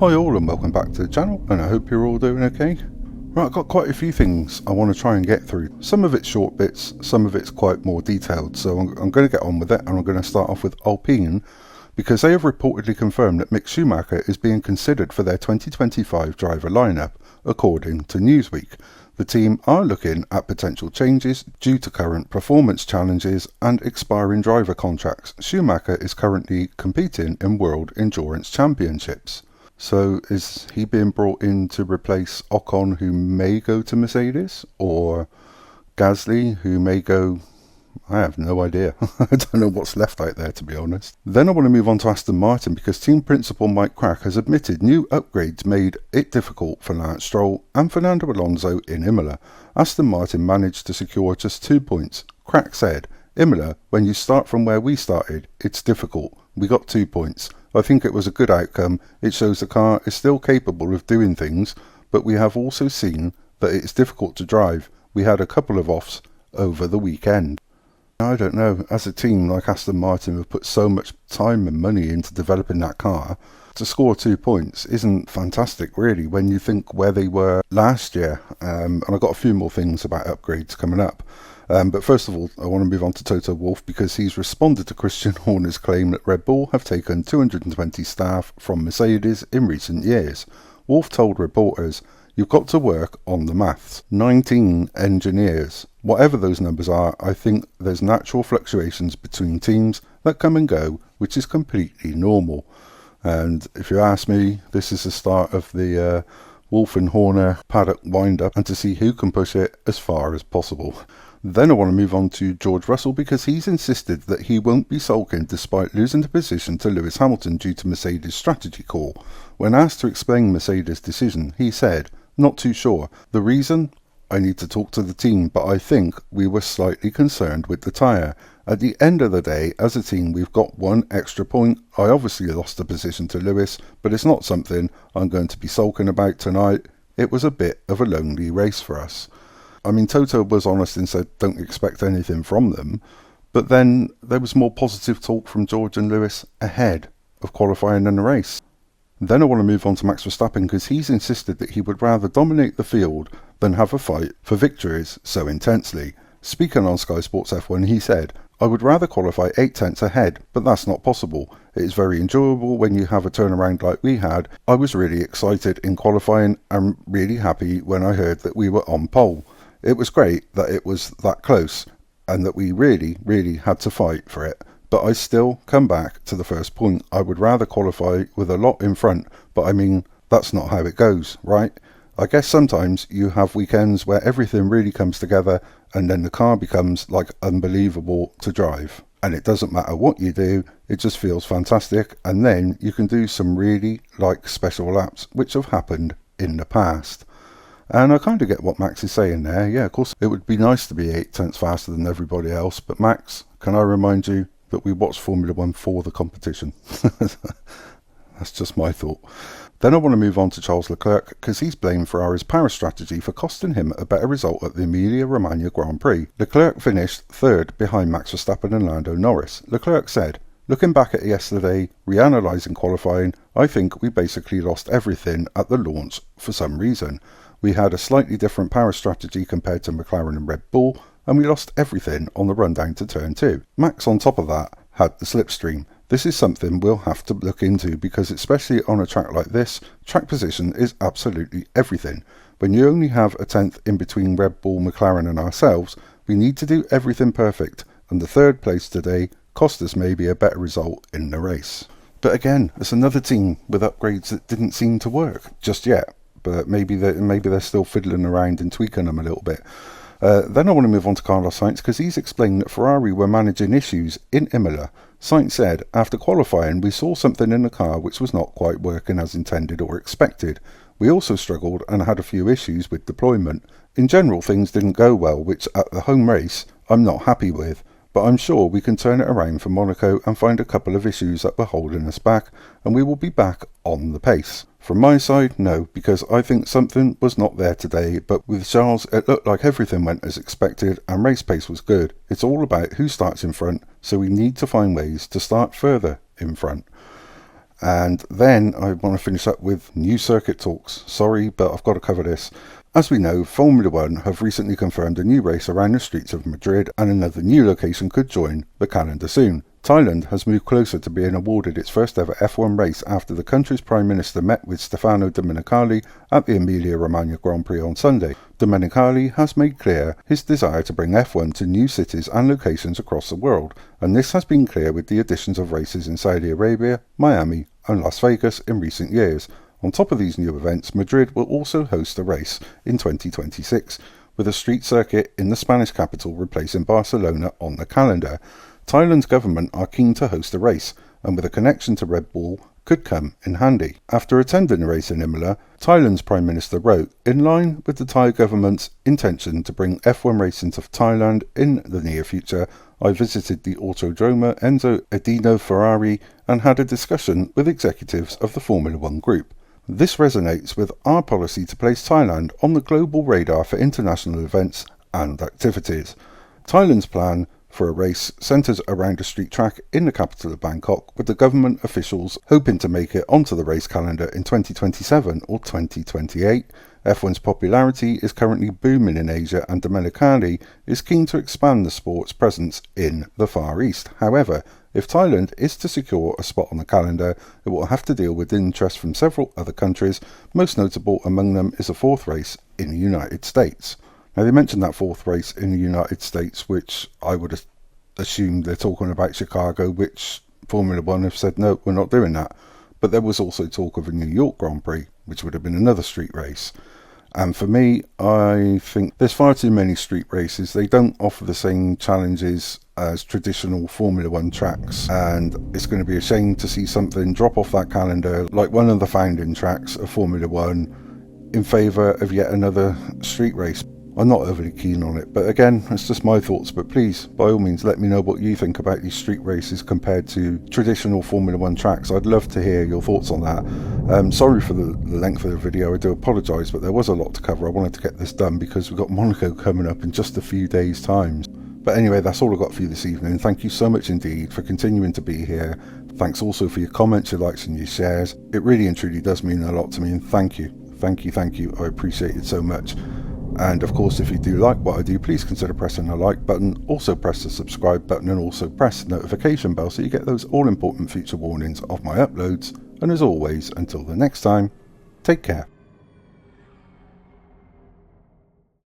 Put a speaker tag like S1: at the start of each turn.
S1: Hi all and welcome back to the channel, and I hope you're all doing okay. Right, I've got quite a few things I want to try and get through. Some of it's short bits, some of it's quite more detailed, so I'm going to get on with it, and I'm going to start off with Alpine, because they have reportedly confirmed that Mick Schumacher is being considered for their 2025 driver lineup, according to Newsweek. The team are looking at potential changes due to current performance challenges and expiring driver contracts. Schumacher is currently competing in World Endurance Championships. So is he being brought in to replace Ocon, who may go to Mercedes, or Gasly, who may go... I have no idea. I don't know what's left out there, to be honest. Then I want to move on to Aston Martin, because team principal Mike Crack has admitted new upgrades made it difficult for Lance Stroll and Fernando Alonso in Imola. Aston Martin managed to secure just 2 points. Crack said, "Imola, when you start from where we started, it's difficult. We got 2 points. I think it was a good outcome. It shows the car is still capable of doing things, but we have also seen that it's difficult to drive. We had a couple of offs over the weekend." I don't know, as a team like Aston Martin have put so much time and money into developing that car, to score 2 points isn't fantastic really when you think where they were last year. And I've got a few more things about upgrades coming up. But first of all, I want to move on to Toto Wolff, because he's responded to Christian Horner's claim that Red Bull have taken 220 staff from Mercedes in recent years. Wolff told reporters, "You've got to work on the maths. 19 engineers. Whatever those numbers are, I think there's natural fluctuations between teams that come and go, which is completely normal." And if you ask me, this is the start of the Wolff and Horner paddock wind-up, and to see who can push it as far as possible. Then I want to move on to George Russell, because he's insisted that he won't be sulking despite losing the position to Lewis Hamilton due to Mercedes' strategy call. When asked to explain Mercedes' decision, he said, "Not too sure. The reason? I need to talk to the team, but I think we were slightly concerned with the tyre. At the end of the day, as a team, we've got 1 extra point. I obviously lost the position to Lewis, but it's not something I'm going to be sulking about tonight. It was a bit of a lonely race for us." I mean, Toto was honest and said don't expect anything from them, but then there was more positive talk from George and Lewis ahead of qualifying and the race. Then I want to move on to Max Verstappen, because he's insisted that he would rather dominate the field than have a fight for victories so intensely. Speaking on Sky Sports F1, he said, "I would rather qualify 8 tenths ahead, but that's not possible. It is very enjoyable when you have a turnaround like we had. I was really excited in qualifying and really happy when I heard that we were on pole. It was great that it was that close and that we really had to fight for it. But I still come back to the first point. I would rather qualify with a lot in front, but I mean, that's not how it goes, right? I guess sometimes you have weekends where everything really comes together and then the car becomes like unbelievable to drive. And it doesn't matter what you do, it just feels fantastic. And then you can do some really like special laps, which have happened in the past." And I kind of get what Max is saying there. Yeah, of course, it would be nice to be 8 tenths faster than everybody else. But Max, can I remind you that we watched Formula 1 for the competition? That's just my thought. Then I want to move on to Charles Leclerc, because he's blamed Ferrari's power strategy for costing him a better result at the Emilia-Romagna Grand Prix. Leclerc finished 3rd behind Max Verstappen and Lando Norris. Leclerc said, "Looking back at yesterday, reanalysing qualifying, I think we basically lost everything at the launch for some reason. We had a slightly different power strategy compared to McLaren and Red Bull, and we lost everything on the run down to turn 2. Max, on top of that, had the slipstream. This is something we'll have to look into, because especially on a track like this, track position is absolutely everything. When you only have a tenth in between Red Bull, McLaren and ourselves, we need to do everything perfect, and the 3rd place today cost us maybe a better result in the race." But again, it's another team with upgrades that didn't seem to work just yet. But maybe they're still fiddling around and tweaking them a little bit. Then I want to move on to Carlos Sainz, because he's explained that Ferrari were managing issues in Imola. Sainz said, "After qualifying, we saw something in the car which was not quite working as intended or expected. We also struggled and had a few issues with deployment. In general, things didn't go well, which at the home race I'm not happy with. But I'm sure we can turn it around for Monaco and find a couple of issues that were holding us back, and we will be back on the pace. From my side, no, because I think something was not there today, but with Charles it looked like everything went as expected and race pace was good. It's all about who starts in front, so we need to find ways to start further in front." And then I want to finish up with new circuit talks. Sorry, but I've got to cover this. As we know, Formula One have recently confirmed a new race around the streets of Madrid, and another new location could join the calendar soon. Thailand has moved closer to being awarded its first ever F1 race after the country's Prime Minister met with Stefano Domenicali at the Emilia-Romagna Grand Prix on Sunday. Domenicali has made clear his desire to bring F1 to new cities and locations across the world, and this has been clear with the additions of races in Saudi Arabia, Miami and Las Vegas in recent years. On top of these new events, Madrid will also host a race in 2026, with a street circuit in the Spanish capital replacing Barcelona on the calendar. Thailand's government are keen to host a race, and with a connection to Red Bull could come in handy. After attending the race in Imola, Thailand's Prime Minister wrote, "In line with the Thai government's intention to bring F1 racing to Thailand in the near future, I visited the Autodromo Enzo Edino Ferrari and had a discussion with executives of the Formula One group. This resonates with our policy to place Thailand on the global radar for international events and activities." Thailand's plan for a race centres around a street track in the capital of Bangkok, with the government officials hoping to make it onto the race calendar in 2027 or 2028. F1's popularity is currently booming in Asia, and Domenicali is keen to expand the sport's presence in the Far East. However, if Thailand is to secure a spot on the calendar, it will have to deal with interest from several other countries. Most notable among them is a fourth race in the United States. Now, they mentioned that fourth race in the United States, which I would assume they're talking about Chicago, which Formula One have said, no, we're not doing that. But there was also talk of a New York Grand Prix, which would have been another street race. And for me, I think there's far too many street races. They don't offer the same challenges as traditional Formula One tracks, and it's going to be a shame to see something drop off that calendar, like one of the founding tracks of Formula One, in favour of yet another street race. I'm not overly keen on it, but again, that's just my thoughts. But please, by all means, let me know what you think about these street races compared to traditional Formula One tracks. I'd love to hear your thoughts on that. Sorry for the length of the video, I do apologise, but there was a lot to cover. I wanted to get this done because we've got Monaco coming up in just a few days' time. But anyway, that's all I've got for you this evening. Thank you so much indeed for continuing to be here. Thanks also for your comments, your likes and your shares. It really and truly does mean a lot to me, and thank you. Thank you. I appreciate it so much. And of course, if you do like what I do, please consider pressing the like button, also press the subscribe button, and also press the notification bell so you get those all important future warnings of my uploads. And as always, until the next time, take care.